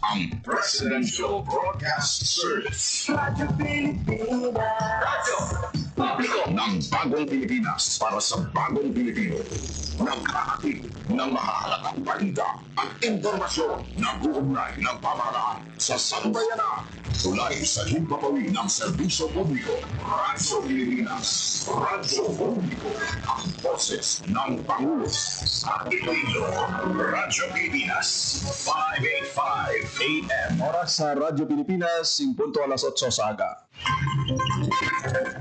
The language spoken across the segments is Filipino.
ang Presidential Broadcast Service. Radyo Pilipinas. Radyo Publiko ng Bagong Pilipinas para sa Bagong Pilipino. Naghahatid ng mahalagang balita at impormasyon na uugnay ng pamahalaan sa sambayanan. Tulay sa himpapawid ng serbisyo publiko. Radyo Pilipinas. Radyo Publiko. Ang boses ng Pangulo sa Iloilo. Radyo Pilipinas. 585 AM. Oras sa Radyo Pilipinas, 8:08 sa aga.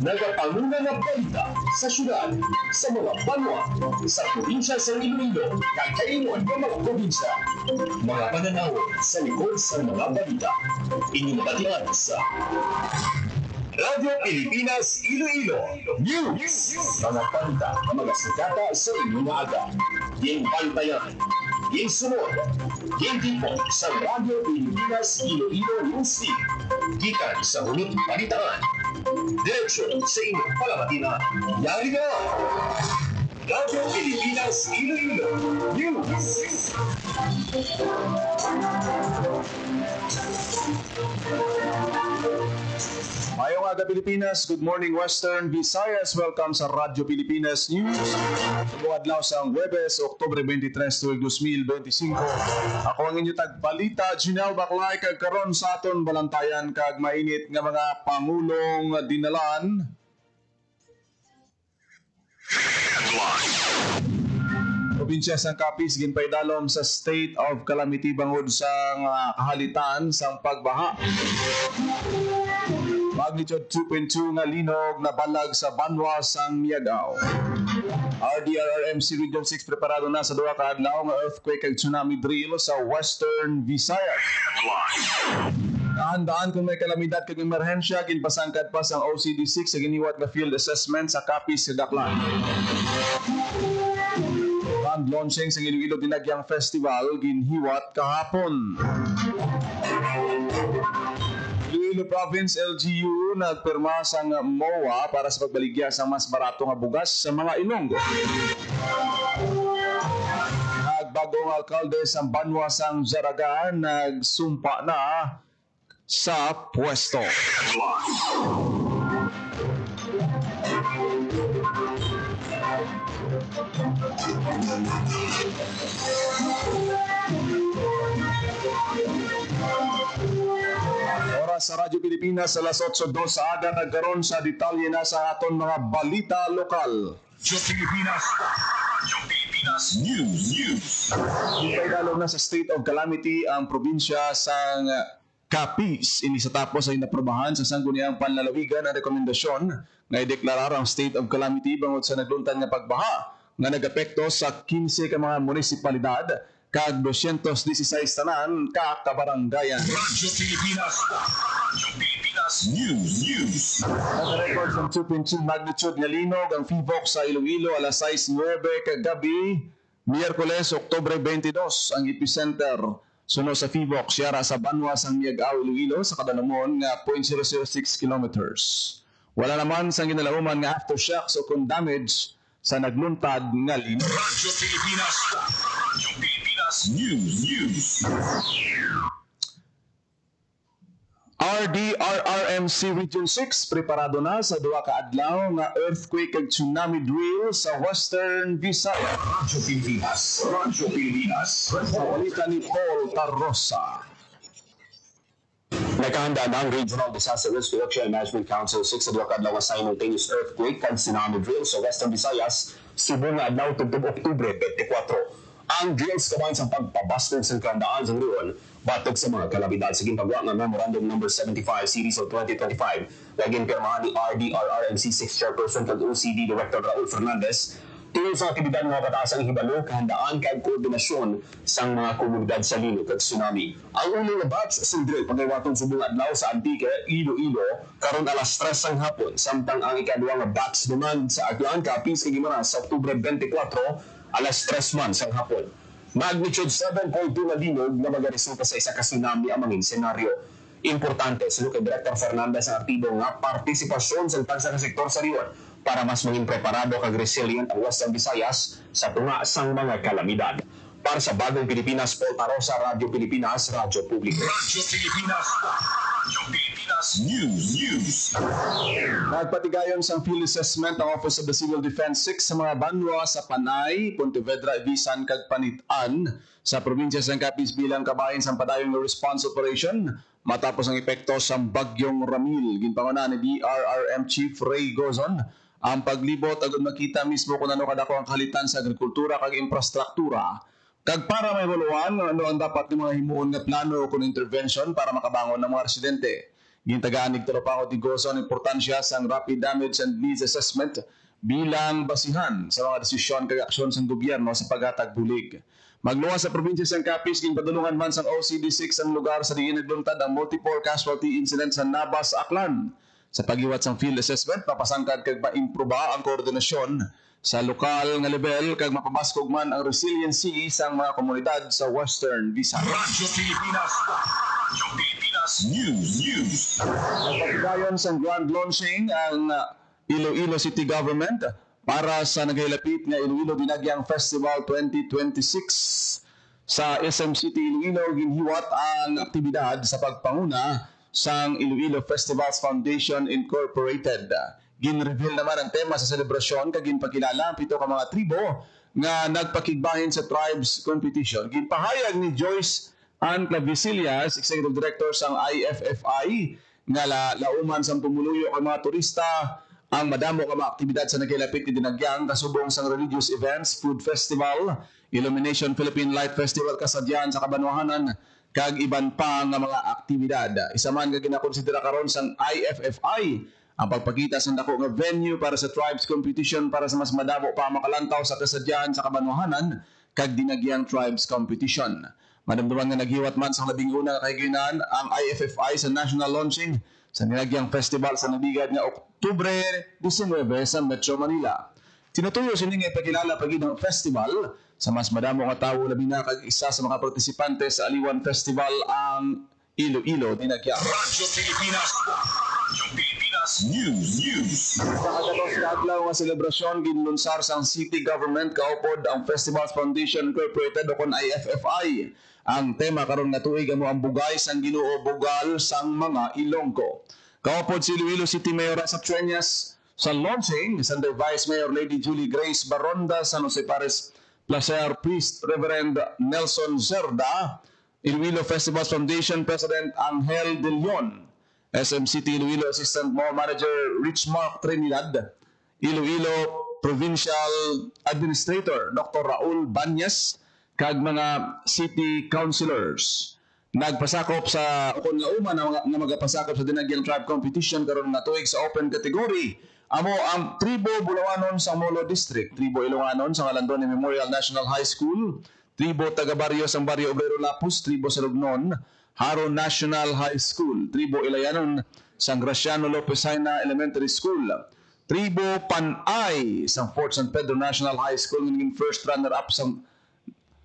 Nagapanguna ng balita sa syudad, sa mga banwa, sa probinsya sa Iloilo, kakaingon ng mga probinsya. Mga pananaw sa likod sa mga balita. Inyong mabatian sa Radyo Pilipinas Iloilo News. Mga balita ang mga sikata sa inyong aga. Yung bantayan, yung sunod, yung tipo sa Radyo Pilipinas Iloilo News Team. Gikan sa huling balitaan. Direksyon sa inyong palabatinan. Yari na! Radyo Pilipinas Iloilo News. Mayong aga Pilipinas, good morning Western Visayas. Welcome sa Radyo Pilipinas News. Tuwadlaw sa Huwebes, Oktubre 23, 2025. Ako ang inyong tagbalita, Ginelle Baclay, kag karon sa aton balantayan kag mainit nga mga pangulong dinalan. Probinsya sang Capiz ginpaydalom sa state of calamity bangod sa kahalitan sang pagbaha. Magnitude 2.2 nga linog na balag sa Banwa sang Miagao. RDRRMC Region 6 preparado na sa duha ka adlaw nga earthquake ug tsunami drill sa Western Visayas. Kahandaan kung may kalamidad kag emerhensya ginpasangkad pa sang OCD6 sa giniwat nga field assessment sa Capiz sa Daklan. Grand launching sa Iloilo Dinagyang Festival ginhiwat kahapon. Iloilo Province LGU nagpirma sang MOA para sa pagbaligya sa mas barato nga bugas sa mga Ilonggo. Nagbagong alkalde sa Banwa sang Zaraga nagsumpa na sa pwesto. Oras sa Radyo Pilipinas alas 8:02 sa aga nagkaroon sa detalye na sa aton mga balita lokal. Radyo Pilipinas. Radyo Pilipinas News. Ipaydalom na sa state of calamity ang probinsya sang Capiz. Ini sa tapos ay naprobahan sa sangguniang panlalawigan ang rekomendasyon nga ideklarar ang state of calamity bangod sa nagluntan nga pagbaha nga nagapekto sa 15 ka mga munisipalidad kag 216 tanan ka kabaranggayan. Radyo Pilipinas. Radyo Pilipinas News. Nag-record ng 2.2 magnitude nga linog ang FIVOC sa Iloilo alas 6:09 kagabi, Miyerkules, Oktubre 22. Ang epicenter suno sa FIVOC siyara sa Banwa sang Miagao, Iloilo sa kadalumon nga 0.006 kilometers. Wala naman sang ginalauman nga aftershocks o kung damage sa nagluntad nga linog. Radyo Pilipinas. Radyo Pilipinas News. RDRRMC Region 6 preparado na sa duha ka adlaw nga earthquake ug tsunami drill sa Western Visayas. Radyo Pilipinas. Radyo Pilipinas. Balita ni Paul Tarrosa. Nakahanda na ang Regional Disaster Risk Reduction and Management Council 6 sa duha ka adlaw nga simultaneous earthquake kag tsunami drill sa Western Visayas Cebu nga adlaw tungtong Oktubre 24. Ang drills kabayan sa pagpabastard sa kandaan sa Rion batok sa mga kalabidad sa ginpagawa nga Memorandum No. 75 Series of 2025 laging pirmahan ni RDRRMC 6 Chairperson kag OCD Director Raul Fernandez tungkol sa aktibidad ng mga batasang hibalo, kahandaan kag koordinasyon sa mga komunidad sa linog kag tsunami. Ang unang batch sa drill pagaywaton subong adlaw sa Antique, Iloilo karon alas 3 sang hapon samtang ang ikaduha nga batch naman sa Aklan, Capiz kag Guimaras sa Oktubre 24 alas 3 man sang hapon. Magnitude 7.2 na linog na magaresulta sa isa ka tsunami ang mangin senaryo. Importante, sino kay Director Fernandez ang aktibo nga partisipasyon sa tansa ka sektor sa Rion para mas maging preparado kag resilient ang Western Visayas sa tunga sang mga kalamidad. Para sa Bagong Pilipinas, Paul Tarosa, Radyo Pilipinas, Radyo Publiko. Radyo Pilipinas. Radyo Pilipinas News. Nagpatigayon sa field assessment ang Office of the Civil Defense 6 sa mga banwa sa Panay, Pontevedra, Ibisan, kag Panitan sa probinsya sa Capiz bilang kabahin sa padayong response operation matapos ang epekto sa bagyong Ramil. Ginpanguna ni DRRM Chief Ray Gozon ang paglibot agad makita mismo kung ano kadako ang kalitan sa agrikultura kag infrastruktura. Kag para may evaluan ano ang dapat ng mga himuon nga plano o kung intervention para makabangon ng mga residente. Gintagaan ni Tolopango di Gozon ang importansya sa rapid damage and needs assessment bilang basihan sa mga desisyon kag aksyon sa gobyerno sa paghatag bulig. Magluwas sa probinsya sa Capiz, ginpadulungan man sa OCD6 ang lugar sa diin nagluntad ang multiple casualty incident sa Nabas, Aklan. Sa pagiwat sa field assessment, papasangkad kag maimproba ang koordinasyon sa lokal nga level kag mapabaskog man ang resiliency sa mga komunidad sa Western Visayas. Radyo Pilipinas. Radyo Pilipinas News. Nagpatigayon sa grand launching ang Iloilo City Government para sa naghilapit nga Iloilo Dinagyang Festival 2026. Sa SM City Iloilo, ginhiwat ang aktibidad sa pagpanguna sang Iloilo Festivals Foundation Incorporated. Gin-reveal naman ang tema sa selebrasyon kag ginpakilala ang 7 ka mga tribo nga nagpakigbahin sa tribes competition. Ginpahayag ni Joyce Ann Clavisillas, Executive Director sang IFFI, nga lauman sang pumuluyo ang mga turista ang madamo ka mga aktibidad sa nagkilapit ni Dinagyang kasubong sang religious events, food festival, Illumination Philippine Light Festival kasadyan sa Kabanwahanan kag iban pa nga mga aktibidad. Isa man nga ginakonsidera karon sang IFFI ang pagpakita sa dako nga venue para sa tribes competition para sa mas madamo pa makalantaw sa kasadyan sa Kabanwahanan kag Dinagyang Tribes Competition. Madamdaman nga naghiwat man sa labing una kahiginan ang IFFI sa national launching sa Dinagyang Festival sa nabigad nga Oktubre 19 sa Metro Manila. Tinutuyo sini nga ipakilala pagid ang festival sa mas madamo nga tawo labi na kag isa sa mga partisipante sa Aliwan Festival ang Iloilo Dinagyang. Radyo Pilipinas. Radyo Pilipinas News. Sa kagatos nga adlaw nga selebrasyon ginlunsar sang city government kaupod ang Festivals Foundation Incorporated o kon IFFI. Ang tema karon nga tuig amo ang bugay sang Ginoo bugal sang mga Ilonggo. Kaupod si Iloilo City Mayor sa Treñas sa launching sa Vice Mayor Lady Julie Grace Baronda, San Jose Pares Placer Priest Reverend Nelson Zerda, Iloilo Festivals Foundation President Angel De Leon, SM City Iloilo Assistant Mall Manager Rich Mark Trinidad, Iloilo Provincial Administrator Dr. Raul Banyas, kag mga city councilors. Nagpasakop sa ukon nga uman nga magapasakop sa Dinagyang Tribe Competition karon nga tuig sa open category. Amo ang Tribo Bulawanon sa Molo District, Tribo Ilonganon sa Landone Memorial National High School, Tribo Tagabaryo sa Barrio Obrero Lapus, Tribo Salugnon, Haro National High School, Tribo Ilayanon sa Graciano Lopez Haina Elementary School, Tribo Panay sa Fort San Pedro National High School ngin first runner-up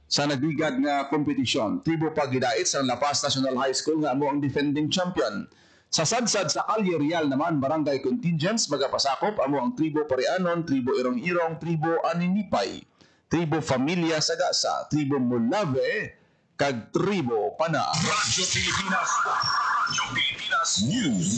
sa nagbigad nga kompetisyon. Tribo Pagidait sa La Paz National High School nga amo ang defending champion. Sa sadsad sa Calle Real naman, barangay contingents magapasakop amo ang Tribo Parianon, Tribo Irong-Irong, Tribo Aninipay, Tribo Familia Sagasa, Tribo Mulave, kag Tribo Pana. Radyo Pilipinas. Radyo Pilipinas News.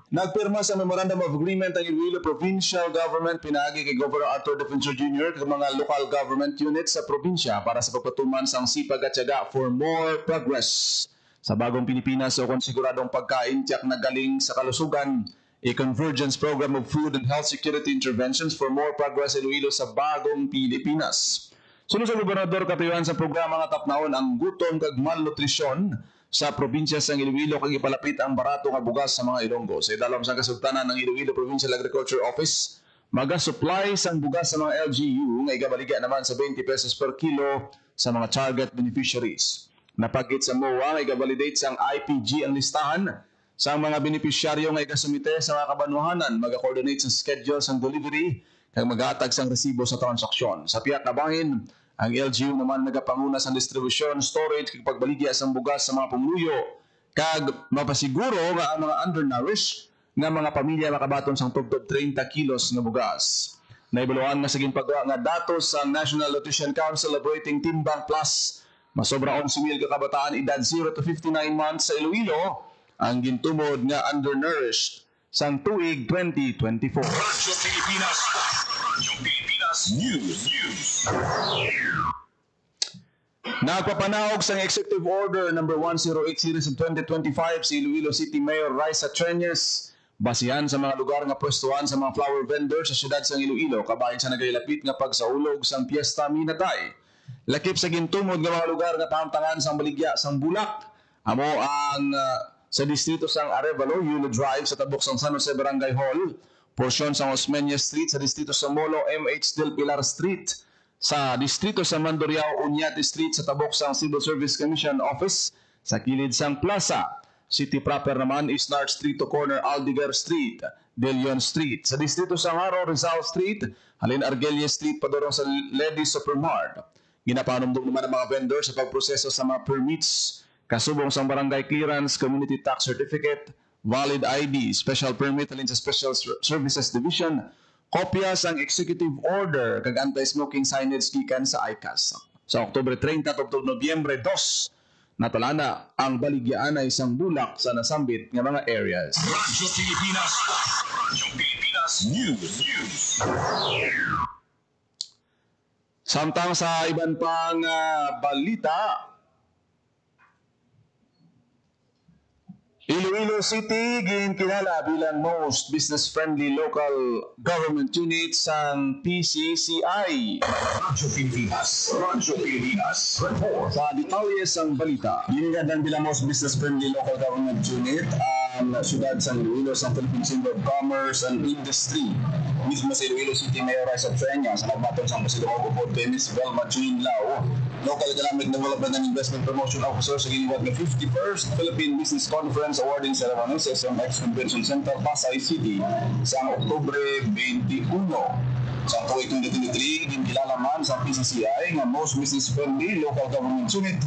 Nagpirma sa Memorandum of Agreement ang Iloilo Provincial Government pinaagi kay Governor Arthur Defensor Jr. kag mga local government units sa probinsya para sa pagpatuman sang sipag at tiyaga for more progress. Sa Bagong Pilipinas o konsiguradong pagkain tiyak na galing sa kalusugan, a convergence program of food and health security interventions for more progress Iloilo sa Bagong Pilipinas. Sunod sa gobernador katuyuan sa programa nga tapnaon ang gutom kag malnutrisyon sa probinsya sa Iloilo kag ipalapit ang barato nga bugas sa mga Ilonggo. Sa idalom sa kasultanan ng Iloilo Provincial Agriculture Office, maga-supply sang bugas sa mga LGU nga igabaligya naman sa 20 pesos per kilo sa mga target beneficiaries. Napagit sa MOA nga igabalidate sang IPG ang listahan sa mga beneficiaryo nga igasumite sa mga kabanwahanan, maga-coordinate sa schedule sang delivery kag mag-aatag sang resibo sa transaksyon. Sa piyak na bangin, ang LGU naman nagapanguna sa distribution, storage, kag pagbaligya sa bugas sa mga pumuluyo, kag mapasiguro nga ang mga undernourished nga mga pamilya makabaton sang tubtob 30 kilos nga bugas. Naibaluan nga saging pagwa nga datos sa National Nutrition Council Operating Timbang Plus. Masobra 11,000 ka kabataan edad 0 to 59 months sa Iloilo ang gintumod nga undernourished sang tuig 2024. Radyo Pilipinas. Radyo Pilipinas News. Nagpapanahog sa Executive Order No. 108 Series of 2025 si Iloilo City Mayor Raisa Treñez basihan sa mga lugar nga pwestuhan sa mga flower vendors sa syudad sa Iloilo kabahin sa nagailapit nga pagsaulog sang Piesta Minatay. Lakip sa gintumod nga mga lugar nga tahamtangan sang baligya sang Bulak. Amo ang sa distrito sang Arevalo, Yulo Drive sa tabok sang San Jose Barangay Hall, porsyon sang Osmeña Street sa distrito sa Molo, MH Del Pilar Street, sa distrito sa Mandurriao, Uñate Street sa tabok sang Civil Service Commission Office, sa kilid sang Plaza. City proper naman is North Street to corner Aldiger Street, De Leon Street. Sa distrito sa Haro, Rizal Street, halin Argelia Street, padorong sa Lady Supermart. Ginapanumdum naman ang mga vendor sa pagproseso sa mga permits, kasubong sa barangay clearance, community tax certificate, valid ID, special permit halin sa Special Services Division, kopya sang executive order kag anti-smoking signage gikan sa ICAS. Sa Oktubre 30 ug Nobyembre 2, natulana ang baligyan ay isang bulak sa nasambit nga mga areas. Radyo Pilipinas. Radyo Pilipinas News. Samtang sa iban pang balita, Iloilo City ginkinala bilang most business-friendly local government unit sang PCCI. Radyo Pilipinas. Radyo Pilipinas. Report. Sa detalye sang balita, ginikadan bilang most business-friendly local government unit ang syudad sa Iloilo sa Philippine Chamber of Commerce and Industry. Mismo sa Iloilo City Mayor Raisa Treñez sa nagmatong sang Pasilong Upod kay Ms. Velma Jean Lau, Local Economic Development and Investment Promotion Officer sa giniwag ng 51st Philippine Business Conference Awarding Ceremony sa SMX Convention Center, Pasay City sa Oktubre 21. Sa tuig 2023, ginkilala man sa PCCI nga most business-friendly local government unit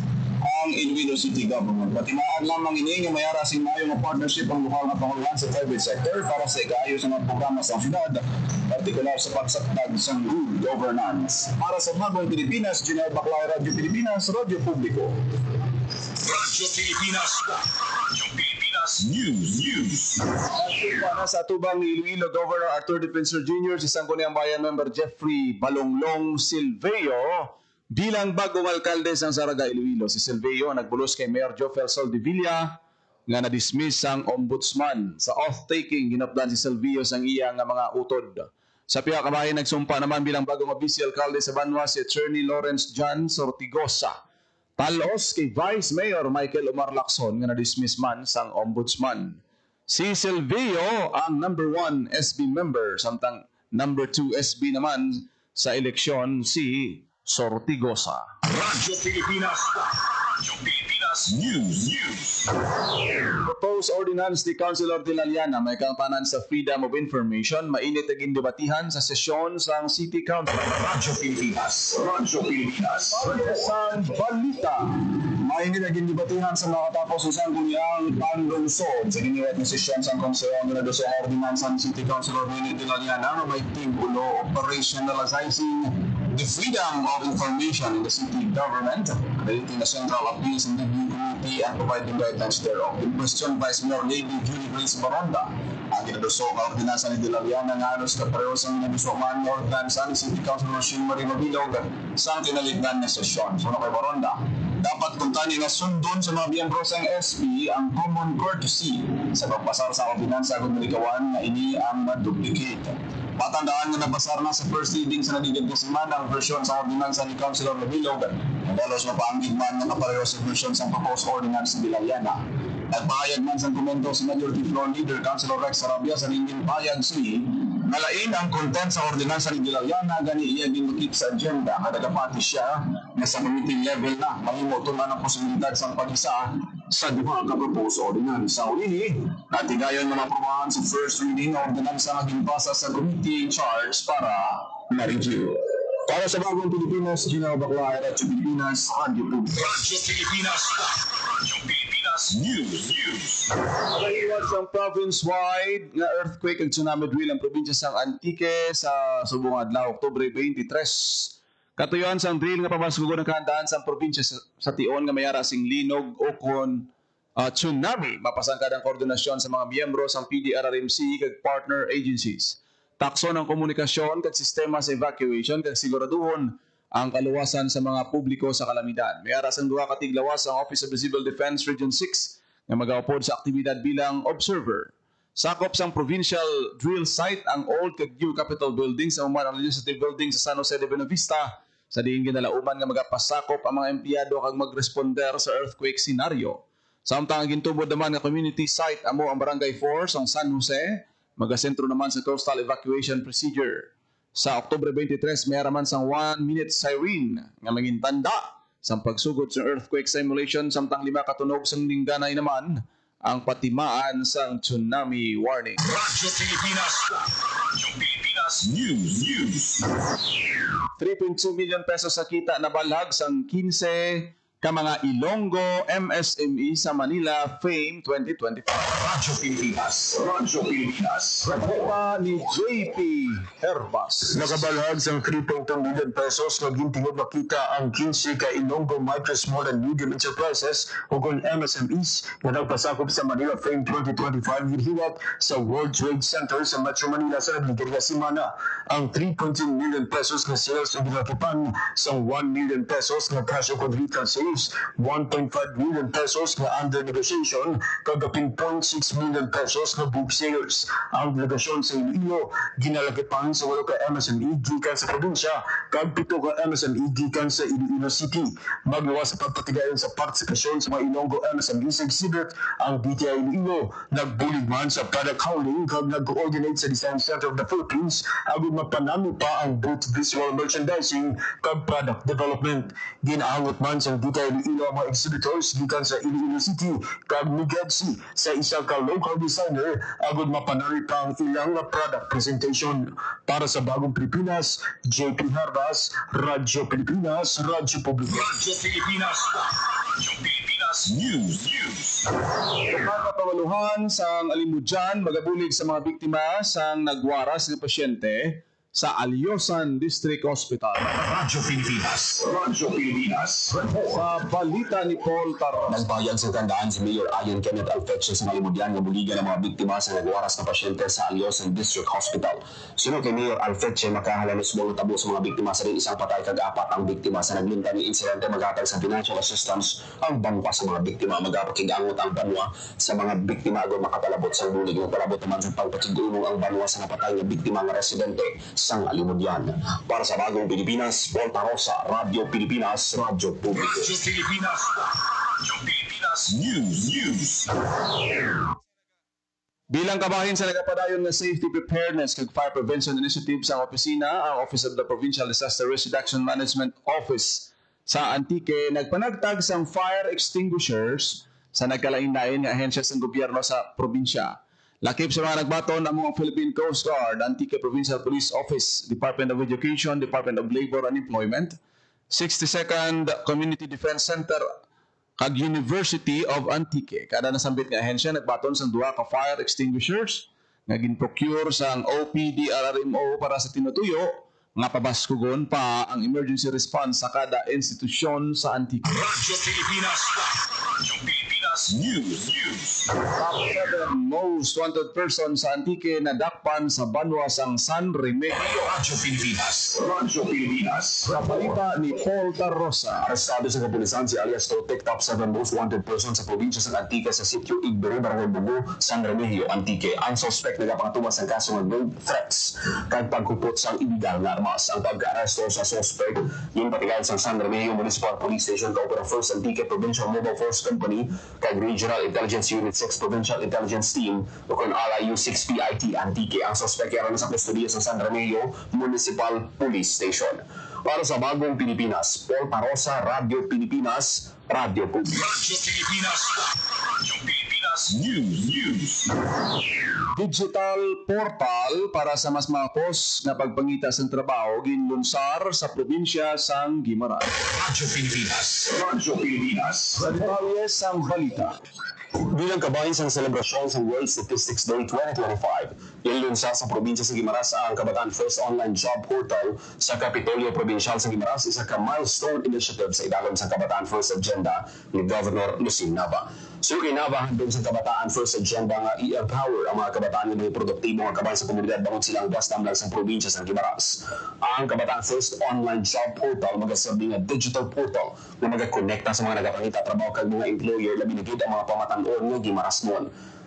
ang Iloilo City Government. Patimaan lamang ini nga mayara sing mayo nga partnership ang lokal nga panguluhan sa private sector para sa ikaayos sa mga programa sa syudad, partikular sa pagsakdag sa good governance. Para sa Bagong Pilipinas, General Baclay, Radyo Pilipinas, Radyo Publiko. Radyo Pilipinas. Radyo Pilipinas News. Nagtupa na sa tubang ni Iloilo Governor Arthur Defensor Jr. si Sangguniang Bayan Member Jeffrey Balonglong Silveo bilang bagong alkalde sang Saraga, Iloilo. Si Silveo nagbulos kay Mayor Jofel Soldevilla nga na-dismiss ang ombudsman. Sa off-taking, ginapdan si Silveo sang iya nga mga utod. Sa piha kabahin, nagsumpa naman bilang bagong official alkalde sa Banwa si Attorney Lawrence John Sortigosa. Talos kay Vice Mayor Michael Omar Lacson nga na-dismiss man sang ombudsman. Si Silveo ang number 1 SB member, samtang number 2 SB naman sa eleksyon si Sortigosa. Radyo Pilipinas. Radyo Pilipinas News. Proposed ordinance ni Councilor de la Llana may kampanan sa Freedom of Information mainit ang gindebatihan sa sesyon sang City Council. Radyo Pilipinas. Radyo Pilipinas. Sa balita, mainit ang gindebatihan sa nakatapos sa Sangguniang Panlungsod sa giniwat ng sesyon sang Konsehong na sa ordinance ng City Councilor de la Llana na may timbulo operationalizing the freedom of information in the city government, relating the central appeals and review committee and providing guidelines thereof. In question, Vice Mayor Lady Julie Grace Baronda, ang ginaduso ka ordinansa ni De La Llana nga anos kapareho sa ginaduso man ng ordinansa ni City Councilor Shane Marie Mabilog sa tinaligdan na sesyon. So, kay Baronda, dapat kuntani nga sundon sa mga miyembro sa SP ang common courtesy sa pagpasar sa ordinansa kung nalikawan na ini ang ma-duplicate. Patandaan nga nabasar na sa first reading sa nadigid na semana ang version sa ordinansa ni Councilor Mabilog. Nadalos mapaanggid man na kapareho sa version sa proposed ordinance ni De La Llana. Nagpahayag man sa komento si Majority Floor Leader Councilor Rex Sarabia sa ninding pahayag si nalain ang content sa ordinansa ni De La Llana gani iya ginukip sa agenda kada kapati siya na sa committee level na mahimo man ang posibilidad sa pag-isa sa duha ka proposed ordinance. Sa uli natigayon na maprobahan sa first reading ng ordinansa na ginpasa sa committee in charge para na-review. Para sa Bagong Pilipinas, General Baclay, Radyo Pilipinas, Radyo Publiko. Radyo Pilipinas. Radyo Pilipinas Pilipinas News. Nakaiwas ang province-wide nga earthquake ug tsunami drill ang probinsya sang Antique sa subong adlaw Oktubre 23. Katuyoan sang drill nga pabaskugon ang kahandaan sa probinsya sa Tion nga mayara sing linog o kon tsunami. Mapasangkad ang koordinasyon sa mga miyembro sang PDRRMC kag partner agencies. Takso ng komunikasyon kag sistema sa evacuation kag siguraduhon ang kaluwasan sa mga publiko sa kalamidad. Mayara sang duha ka tiglawas ang Office of the Civil Defense Region 6 nga magaupod sa aktibidad bilang observer. Sakop sang provincial drill site ang old kag new Capitol Building sa ang Legislative Building sa San Jose de Buenavista sa diin ginalauman nga magapasakop ang mga empleyado kag magresponder sa earthquake scenario. Samtang ang gintubod naman nga community site amo ang Barangay 4 sa San Jose, magasentro naman sa coastal evacuation procedure. Sa Oktubre 23, may araman sang 1-minute siren nga mangintanda sa pagsugod sa earthquake simulation samtang 5 katunog sang lingganay naman ang patimaan sang tsunami warning. Radyo Pilipinas News. 3.2 million pesos sa kita na balag sang 15 ka mga Ilonggo MSME sa Manila Fame 2025. Radyo Pilipinas. Reporta ni JP Herbas. Nakabalhag sang 3.2 million pesos nga gintingog makita ang 15 ka Ilonggo Micro, Small and Medium Enterprises o kung MSMEs na nagpasakop sa Manila Fame 2025 ginihiwat sa World Trade Center sa Metro Manila sa nagligid nga semana. Ang 3.2 million pesos na sales ang ginakipan sa 1 million pesos na cash o retail sales, 1.5 million pesos na under negotiation, kagaping 0.6 million pesos na book sales. Ang delegasyon sa Iloilo ginalakipan sa 8 ka MSME gikan sa probinsya, kag 7 ka MSME gikan sa Iloilo City. Maglawas sa pagpatigayon sa partisipasyon sa mga Ilonggo MSME sa exhibit, ang DTI Iloilo nagbulig man sa product hauling kag nag-coordinate sa Design Center of the Philippines agud mapanami pa ang booth visual merchandising kag product development. Ginaangot man sa DTI Iloilo ang mga exhibitors gikan sa Iloilo City kag Migedsi sa isa ka local designer agud mapanari pa ang ilang product presentation. Para sa Bagong Pilipinas, JP Herbas, Radyo Pilipinas, Radyo Publiko. Radyo Pilipinas News. Mga pamaluhan sang Alimudjan magabulig sa mga biktima sang nagwaras nga pasyente sa Alyosan District Hospital. Radyo Pilipinas. Sa balita ni Paul Tarros. Nagbayag sa tandaan si Mayor Ayon Kenneth Alfeche sa Alimudyan nga buligan ng mga biktima sa nagwaras na pasyente sa Alyosan District Hospital. Sunod kay Mayor Alfeche, makahalanos mo tabo sa mga biktima sa rin isang patay kag-apat ang biktima sa naglinta ni insidente maghatag sa financial assistance ang banwa sa mga biktima. Magapakigangot ang banwa sa mga biktima agad makapalabot sa bulig. Magpalabot naman sa pagpatigulong ang banwa sa napatay na biktima ng residente sang Alimudyan. Para sa Bagong Pilipinas, Paul Tarosa, Radyo Pilipinas, Radyo Publiko. Radyo Pilipinas News. Bilang kabahin sa nagapadayon nga safety preparedness kag fire prevention initiatives ang opisina, ang Office of the Provincial Disaster Risk Reduction Management Office sa Antique nagpanagtag sang fire extinguishers sa nagkalain-lain nga ahensya sa gobyerno sa probinsya. Lakip sa mga nagbaton ang mga Philippine Coast Guard, Antique Provincial Police Office, Department of Education, Department of Labor and Employment, 62nd Community Defense Center kag University of Antique. Kada nasambit nga ahensya nagbaton sang duha ka fire extinguishers nga ginprocure sang OPDRRMO para sa tinutuyo nga pabaskugon pa ang emergency response sa kada institusyon sa Antique. Radyo Pilipinas News. Top 7 most wanted person sa Antique na dakpan sa banwa sang San Remigio. Radyo Pilipinas. Sa balita ni Paul Tarosa. Arestado sa kapulisan si alias Totek, top 7 most wanted person sa probinsya sa Antique sa sitio Igbere, Barangay Bugo, San Remigio, Antique. Ang suspect nagapangatumas ng kaso ng grave threats kag pagkupot sang illegal na armas. Ang pag-aresto sa suspect yung patigayan sa San Remigio Municipal Police Station kaupang ang 1st Antique Provincial Mobile Force Company kag Regional Intelligence Unit 6 Provincial Intelligence Team o kung RIU 6 PIT Antique. Ang suspect ay sa kustodiya sa San Remigio Municipal Police Station. Para sa Bagong Pilipinas, Paul Tarosa, Radyo Pilipinas, Radyo Publiko. Radyo Pilipinas News. Digital portal para sa mas mapos na pagpangita sa trabaho ginlunsar sa probinsya sang Guimaras. Radyo Pilipinas. Sa detalye sang balita. Bilang kabahin sa selebrasyon sa World Statistics Day 2025, inilunsa sa probinsya sa Guimaras ang Kabataan First Online Job Portal sa Kapitolyo Provincial sa Guimaras, isa ka milestone initiative sa idalom sa Kabataan First Agenda ni Governor Lucien Nava. Sugay Nava handog sa Kabataan First Agenda nga i-empower ang mga kabataan na may produktibo nga kabahin sa komunidad bangod silang gasdamlag sa probinsya sa Guimaras. Ang Kabataan First Online Job Portal magasabi nga digital portal na magakonekta sa mga nagapangita trabaho kag mga employer labi na gid ang mga pamatan-on nga Guimarasmon.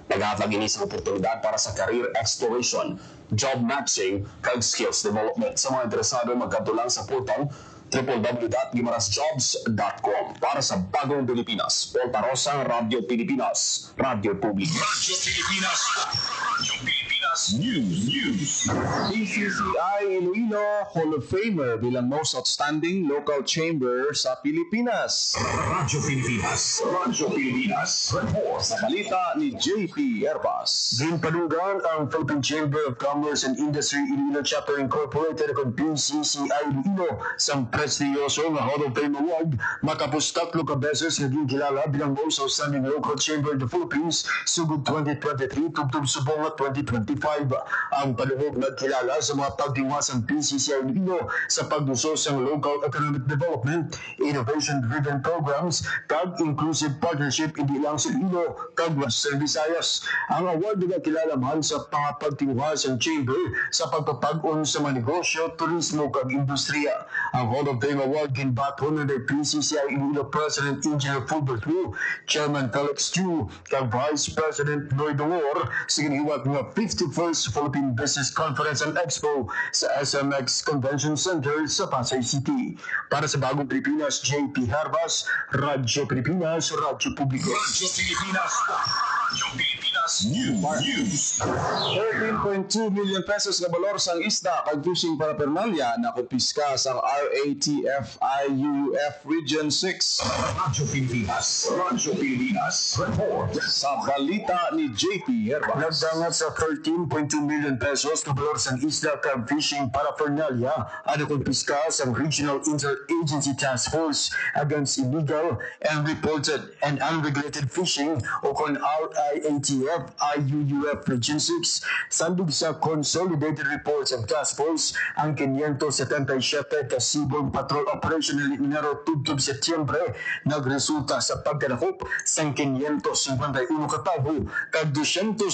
Naghatag ini sa oportunidad para sa career exploration, job matching, kag skills development. Sa mga interesado magkatulang sa portal www.guimarasjobs.com. Para sa Bagong Pilipinas, Paul Tarosa, Radio Pilipinas, Radio Publiko. Radyo Pilipinas, Radyo Pilipinas News. PCCI Iloilo Hall of Famer bilang Most Outstanding Local Chamber sa Pilipinas. Radyo Pilipinas, Radyo Pilipinas Report. Sa balita ni JP Herbas. Ginpadugan ang Philippine Chamber of Commerce and Industry Iloilo Chapter Incorporated kung PCCI Iloilo sa prestiyoso nga Hall of Fame Award makapos 3 ka beses nga ginilala bilang Most Outstanding Local Chamber of the Philippines sugod 2023 tubtob subong 2025. Ang paluhog nagkilala sa mga pagdiwasang PCCI Iloilo sa pagduso sa local economic development, innovation-driven programs, kag inclusive partnership hindi lang sa Iloilo kag Western Visayas. Ang award nagkilala man sa pagtiwas ang chamber sa pagpapag-on sa mga negosyo, turismo kag industriya. Ang Hall of Fame Award ginbaton ng PCCI Iloilo President Engineer Fulbert Wu, Chairman Felix Chu, kag Vice President Lloyd Dongor sa giniwag nga 51st Philippine Business Conference and Expo sa SMX Convention Center sa Pasay City. Para sa Bagong Pilipinas, JP Herbas, Radyo Pilipinas, Radyo Publiko. Radyo Pilipinas, Radyo Pilipinas News. 13.2 million pesos na balor sang isda kag fishing paraphernalia na kumpiska sa RATF IUUF Region 6. Radyo Pilipinas, Radyo Pilipinas Report. Sa balita ni JP Herbas. Nagdangat sa 13.2 million pesos na balor sang isda kag fishing paraphernalia ang kumpiska sa Regional Interagency Task Force Against Illegal and Reported and Unregulated Fishing o kon RIATF IUUF Region 6. Sandog sa Consolidated Reports of Task Force ang 577 ka Seaborne Patrol Operation na Minero tubtob Setyembre nagresulta sa pagkanakop sang 551 katawo kag 218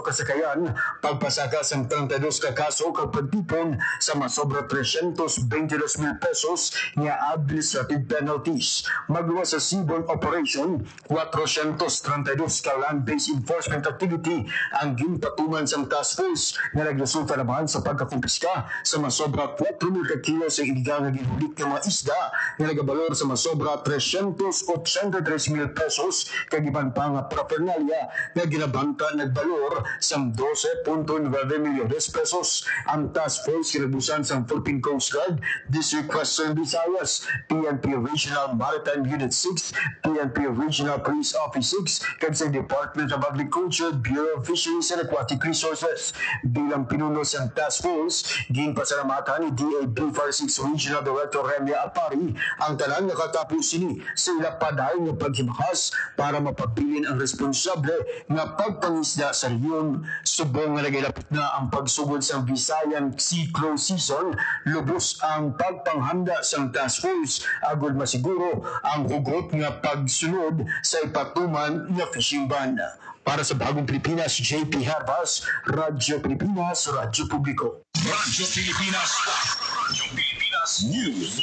kasakayan, pagpasaka sang 32 ka kaso kag pagtipon sa masobra 322,000 pesos nga administrative penalties. Magluwas sa Seaborne Operation, 432 ka land-based enforcement activity ang ginpatuman sa task force na nagresulta naman sa pagkakumpiska sa masobra 4,000 ka kilo sa iligal na ginulik ng mga isda na nagabalor sa masobra 383,000 pesos kag iban pa nga paraphernalia na ginabangka nagbalor sa 12.9 milyones pesos. Ang task force kinabusan sa Philippine Coast Guard, District Western Visayas, PNP Regional Maritime Unit 6, PNP Regional Police Office 6, kag sa Department of Agriculture, Bureau of Fisheries and Aquatic Resources. Bilang pinuno sa task force, ginpasalamatan ni DAB 46 Regional Director Remy Apari ang tanan nga katapos sini sa ilapaday nga paghimakas para mapabilin ang responsable nga pagpangisda sa riyon. Subong nga nagilapit na ang pagsugod sa Visayan Cyclone Season, lubos ang pagpanghanda sa task force agud masiguro ang hugot nga pagsunod sa ipatuman nga fishing ban. Para sa Bagong Pilipinas, JP Herbas, Radyo Pilipinas, Radyo Publiko. Radyo Pilipinas, Radyo Pilipinas News.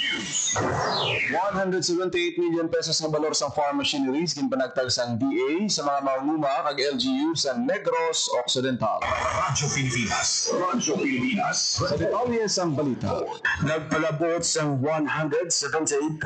178 million pesos na balor sa farm machineries ginpanagtag sang DA sa mga mahuma kag LGU sa Negros Occidental. Radyo Pilipinas, Radyo Pilipinas Sa detalye sang balita. Nagpalabot sang 178.5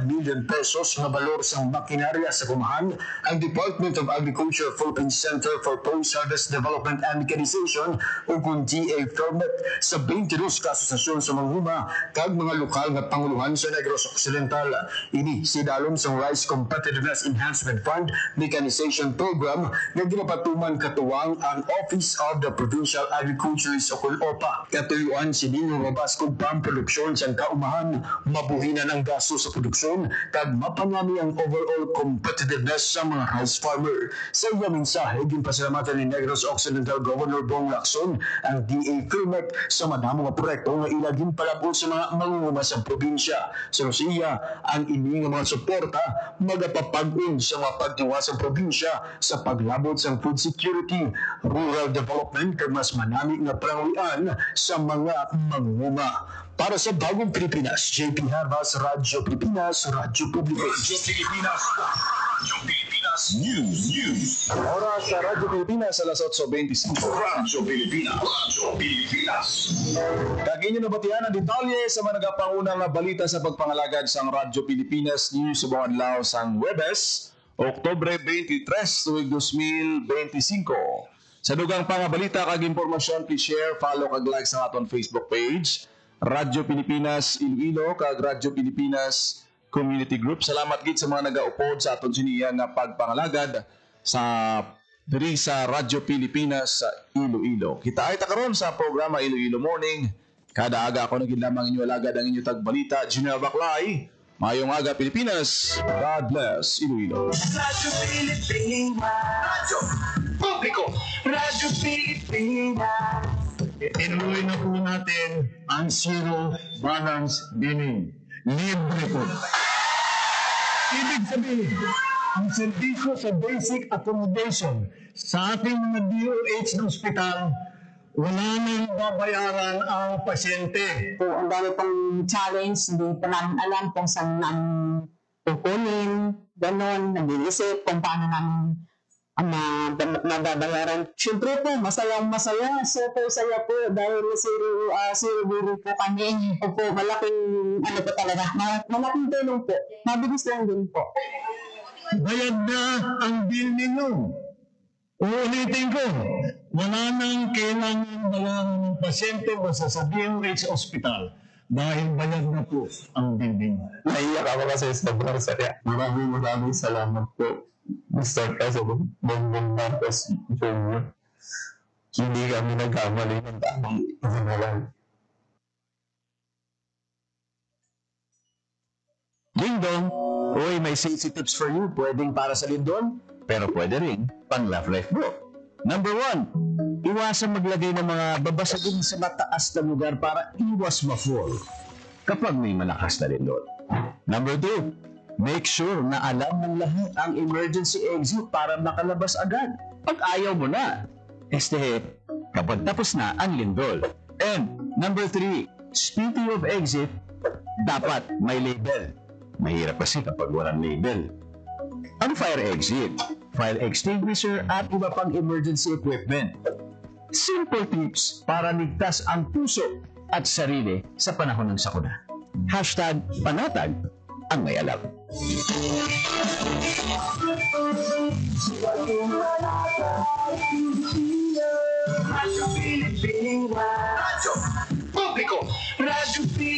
million pesos na balor sang makinarya sa gumahan ang Department of Agriculture Philippine Center for Post-Harvest Development and Mechanization o kung DA permit sa 22 ka asosasyon sa manghuma kag mga lokal nga panguluhan sa Negros Occidental. Ini si dalom sa Rice Competitiveness Enhancement Fund Mechanization Program nga ginapatuman katuwang ang Office of the Provincial Agriculturist o OPA. Katuyuan si Dino Robas kung pamproduksyon sa kaumahan, mabuhinan ang gasto sa produksyon, kag mapangami ang overall competitiveness sa mga rice farmer. Sa iya mensahe, ginpasalamatan ni Negros Occidental Governor Bong Lacson ang DA Filmet sa madamo nga proyekto nga ilaging palabot sa mga mangunguma sa probinsya. Sa Rosia, ang ini nga mga suporta magapapag-un sa mga pagtiwa sa probinsya sa paglabot sa food security, rural development, kag mas manami nga prangawian sa mga mangunguma. Para sa Bagong Pilipinas, JP Harvas, Radyo Pilipinas, Radyo Publiko. Radyo Pilipinas. Radyo Pilipinas News. Oras sa Radyo Pilipinas, alas 8:25. Radyo Pilipinas. Radyo Pilipinas. Kagin nyo nabatian ang detalye sa mga nagapangunang balita sa pagpangalagad sa Radyo Pilipinas News sa buong adlaw sang Webes, Oktubre 23, tuwig 2025. Sa dugang pangabalita kag impormasyon, please share, follow kag like sa aton Facebook page, Radyo Pilipinas Iloilo kag Radyo Pilipinas Community Group. Salamat gid sa mga nagaupod sa aton siniya nga pagpangalagad sa diri sa Radyo Pilipinas sa Iloilo. Kita ay karon sa programa Iloilo Morning. Kada aga ako naging lamang inyo alagad ang inyo tagbalita. General Baclay, mayong aga Pilipinas. God bless Iloilo. Radyo Pilipinas. Radyo Publiko. Radyo Pilipinas. Inuwi na po natin ang zero balance billing. Libre po. Ibig sabihin, ang serbisyo sa basic accommodation sa ating mga DOH na ospital, wala nang babayaran ang pasyente. Po, ang dami pong challenge, hindi pa namin alam kung saan namin kukunin, gano'n, nag-iisip kung paano namin mababayaran. Siyempre po, masayang-masaya. Super saya po dahil zero billing po kami. Po, malaking, ano po talaga, malaking tulong po. Mabilis lang din po. Bayad na ang bill ninyo. Uulitin ko, wala nang kailangan bayaran ng pasyente basta sa DOH Hospital dahil bayad na po ang bill ninyo. Naiyak ako kasi sobrang saya. Maraming salamat po, Mr. President Bongbong Marcos Jr. Hindi kami nagkamali ng tamang pangalaman. Lindong, uy, may safety tips for you. Pwedeng para sa Lindon, pero pwede rin pang Love Life Bro. Number 1, iwasan maglagay ng mga babasagin sa mataas na lugar para iwas ma-fall kapag may malakas na Lindon. Number 2, make sure na alam ng lahat ang emergency exit para makalabas agad. Pag ayaw mo na, kapag tapos na ang lindol. And number 3, speaking of exit, dapat may label. Mahirap kasi kapag walang label. Ang fire exit, fire extinguisher at iba pang emergency equipment. Simple tips para ligtas ang puso at sarili sa panahon ng sakuna. #panatag ang may alam. Radyo Pilipinas. Radyo Publiko. Radyo Pilipinas.